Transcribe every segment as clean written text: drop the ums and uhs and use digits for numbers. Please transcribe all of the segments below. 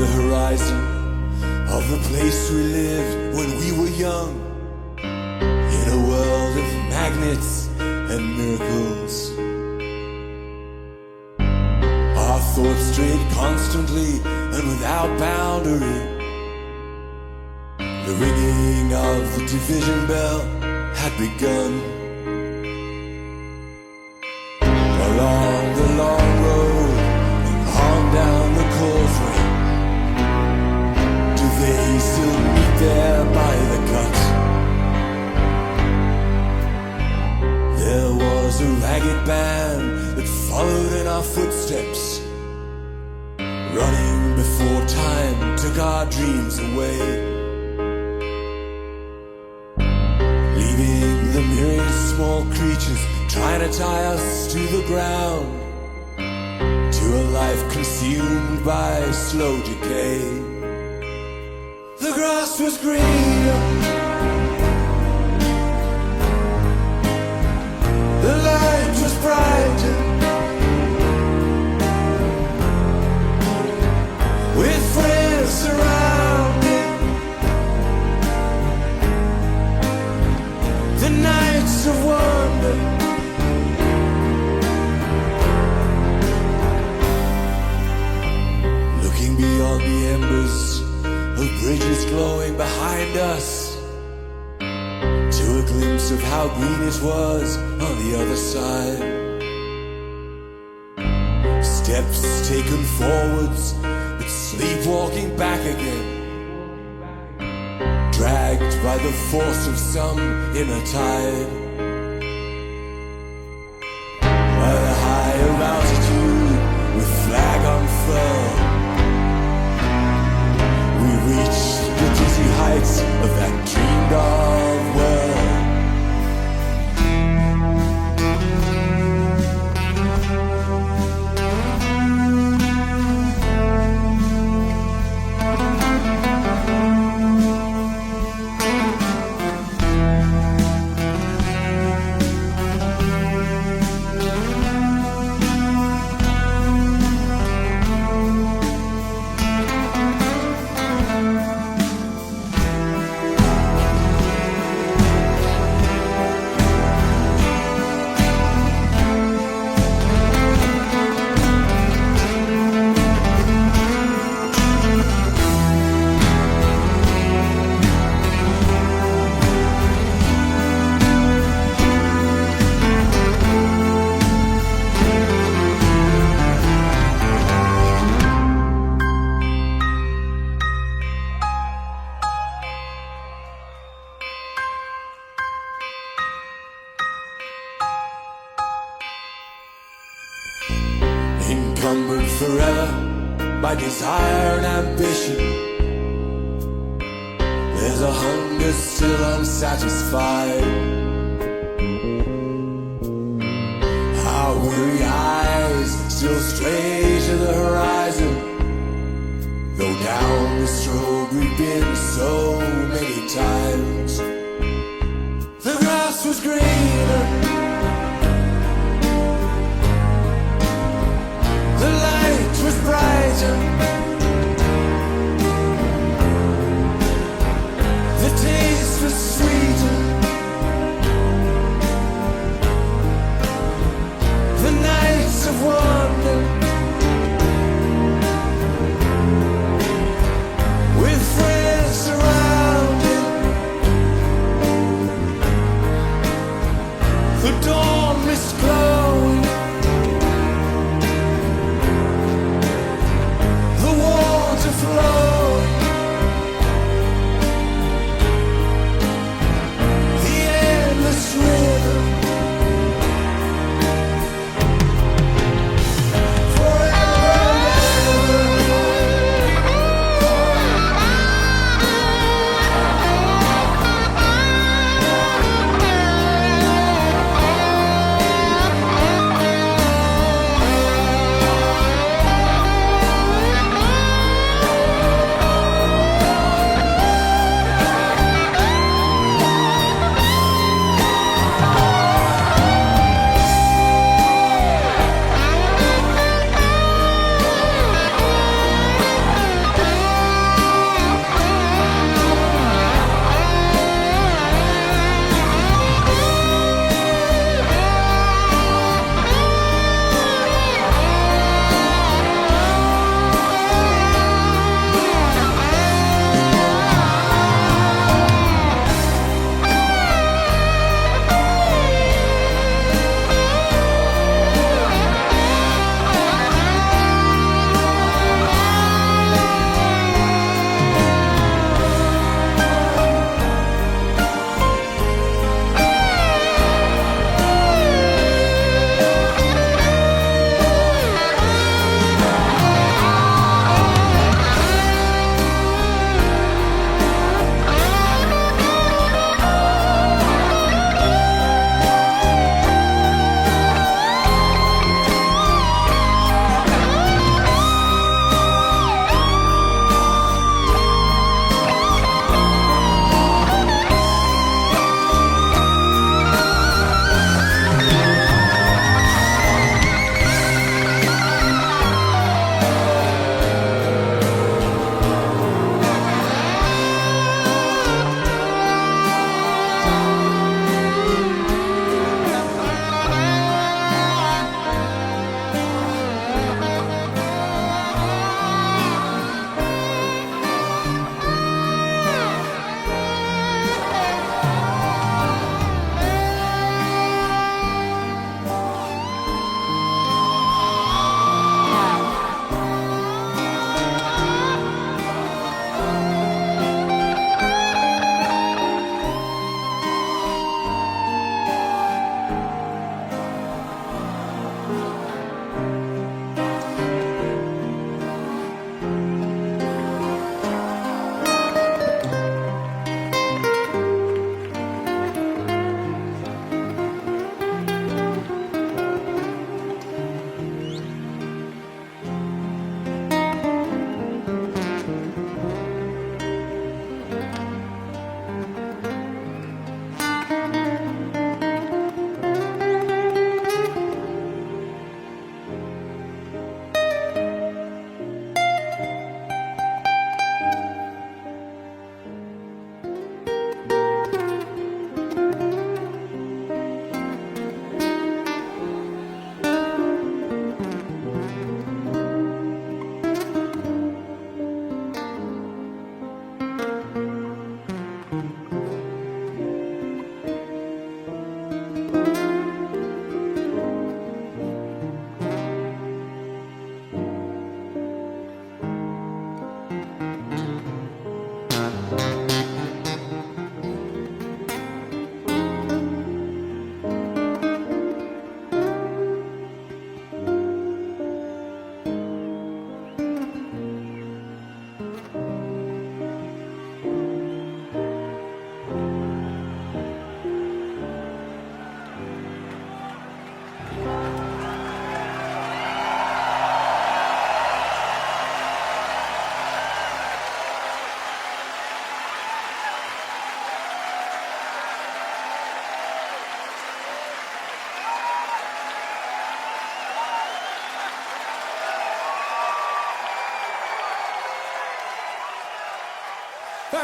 the horizon of the place we lived when we were young, in a world of magnets and miracles. Our thoughts strayed constantly and without boundary. The ringing of the division bell had begun. Along the long road and on down the causeway, do they still meet there by the cut? There was a ragged band that followed in our footsteps, running before time took our dreams away, leaving the myriad small creatures trying to tie us to the ground, to a life consumed by slow decay. The grass was greener, the light was brighter, with friends surrounding. The nights of wonder, looking beyond the embers of bridges glowing behind us, to a glimpse of how green it was on the other side. Steps taken forwards, but sleepwalking back again, dragged by the force of some inner tide. At a higher altitude, with flag unfurled, we reached the dizzy heights of that dreamed of world. Encumbered forever by desire and ambition, there's a hunger still unsatisfied. Our weary eyes still stray to the horizon, though down this road we've been so many times. The grass was greener, the light was brighter, the taste was sweeter, the nights of wonder, with friends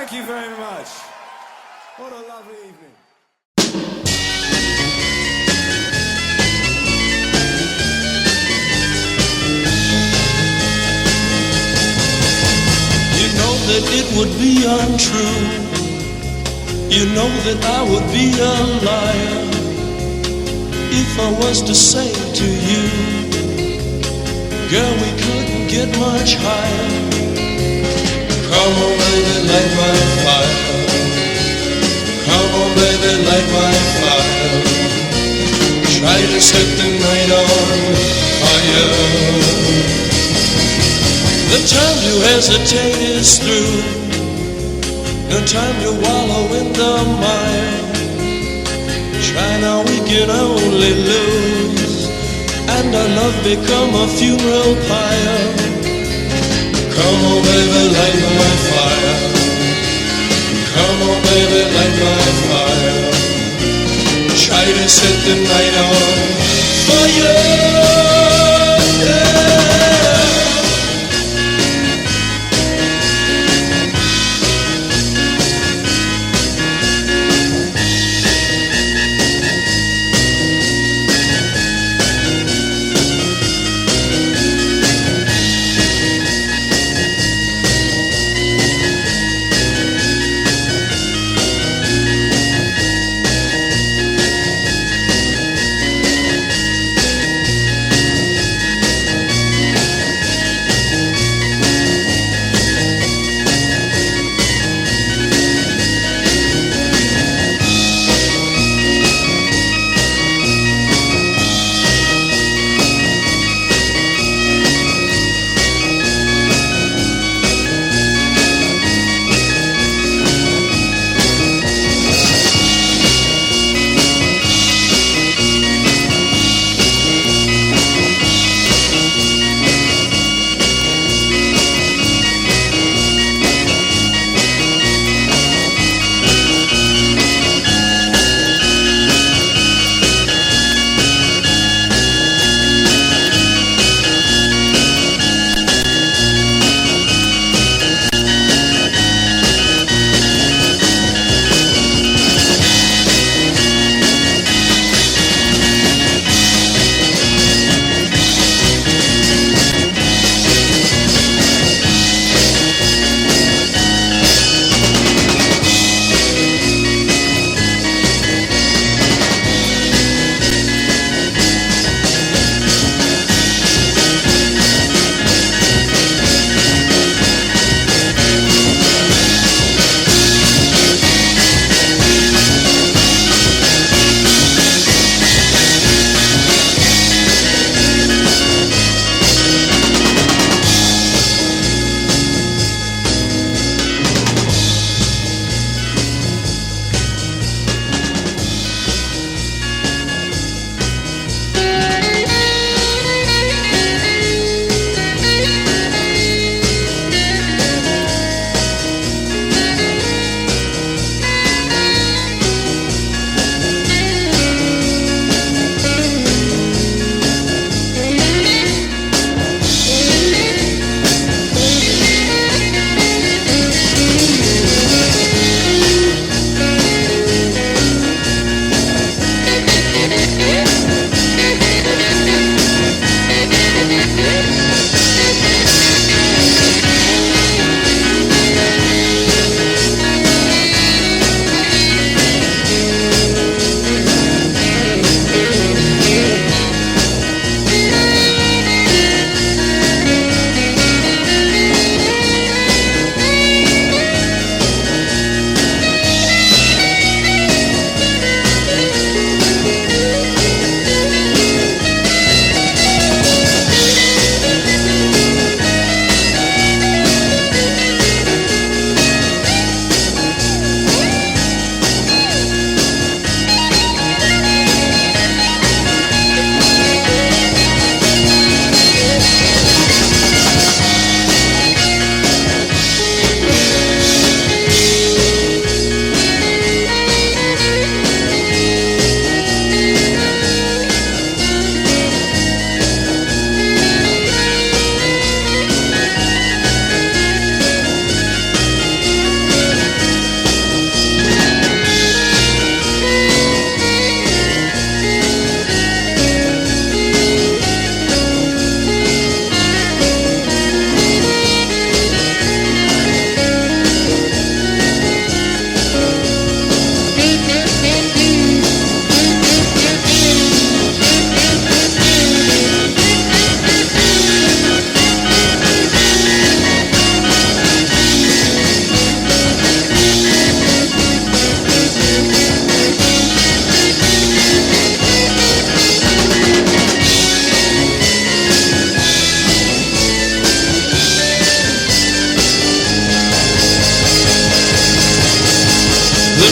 Thank you very much. What a lovely evening. You know that it would be untrue. You know that I would be a liar if I was to say to you, girl, we couldn't get much higher. Come on, baby, light my fire. Come on, baby, light my fire. Try to set the night on fire. The time to hesitate is through. No time to wallow in the mire. Try now, we can only lose, and our love become a funeral pyre. Come on, baby, light my fire. Come on, baby, light my fire. Try to set the night on fire. Yeah.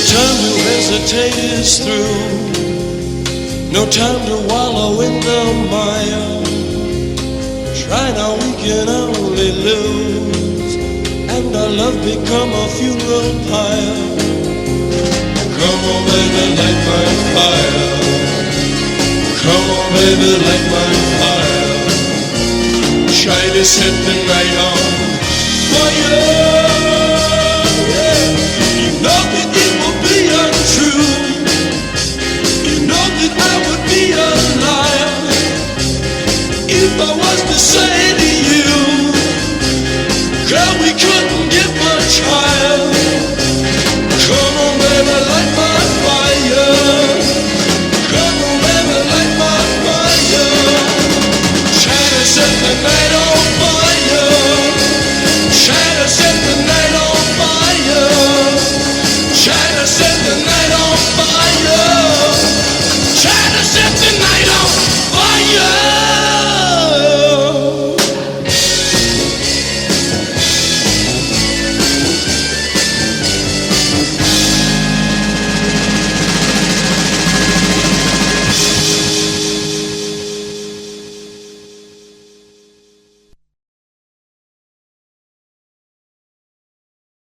time to hesitate is through. No time to wallow in the mire. Try now, we can only lose, and our love become a funeral pyre. Come on, baby, light my fire. Come on, baby, light my fire. Try to set the night on fire.